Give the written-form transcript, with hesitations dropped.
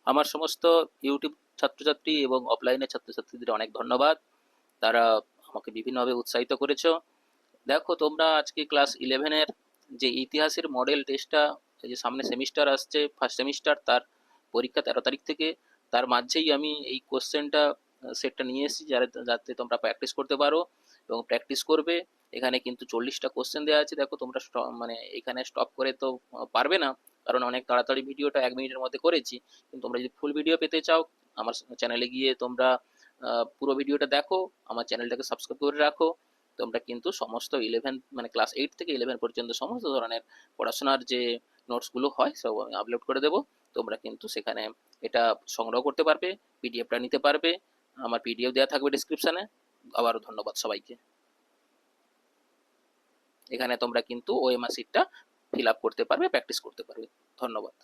আমার সমস্ত ইউটিউব ছাত্রছাত্রী এবং অফলাইনের ছাত্রছাত্রীদের অনেক ধন্যবাদ। তারা আমাকে বিভিন্নভাবে উৎসাহিত করেছো। দেখো তোমরা আজকে ক্লাস ইলেভেনের যে ইতিহাসের মডেল টেস্টটা, এই যে সামনে সেমিস্টার আসছে, ফার্স্ট সেমিস্টার, তার পরীক্ষা 13 তারিখ থেকে, তার মাঝেই আমি এই কোশ্চেনটা সেটটা নিয়ে এসেছি যাতে তোমরা প্র্যাকটিস করতে পারো এবং প্র্যাকটিস করবে। এখানে কিন্তু 40টা কোশ্চেন দেওয়া আছে। দেখো তোমরা মানে এখানে স্টপ করে তো পারবে না, কারণ অনেক তাড়াতাড়ি ভিডিওটা 1 মিনিটের মধ্যে করেছি। কিন্তু তোমরা যদি ফুল ভিডিও পেতে চাও, আমার চ্যানেলে গিয়ে তোমরা পুরো ভিডিওটা দেখো, আমার চ্যানেলটাকে সাবস্ক্রাইব করে রাখো। তোমরা কিন্তু সমস্ত ইলেভেন মানে ক্লাস 8 থেকে 11 পর্যন্ত সমস্ত ধরনের পড়াশোনার যে নোটসগুলো হয় সব আমি আপলোড করে দেবো। তোমরা কিন্তু সেখানে এটা সংগ্রহ করতে পারবে, পিডিএফটা নিতে পারবে। আমার পিডিএফ দেওয়া থাকবে ডিসক্রিপশানে। আবারও ধন্যবাদ সবাইকে। এখানে তোমরা কিন্তু ওএমআর শিটটা ফিল আপ করতে পারবে, প্র্যাকটিস করতে পারবে। ধন্যবাদ।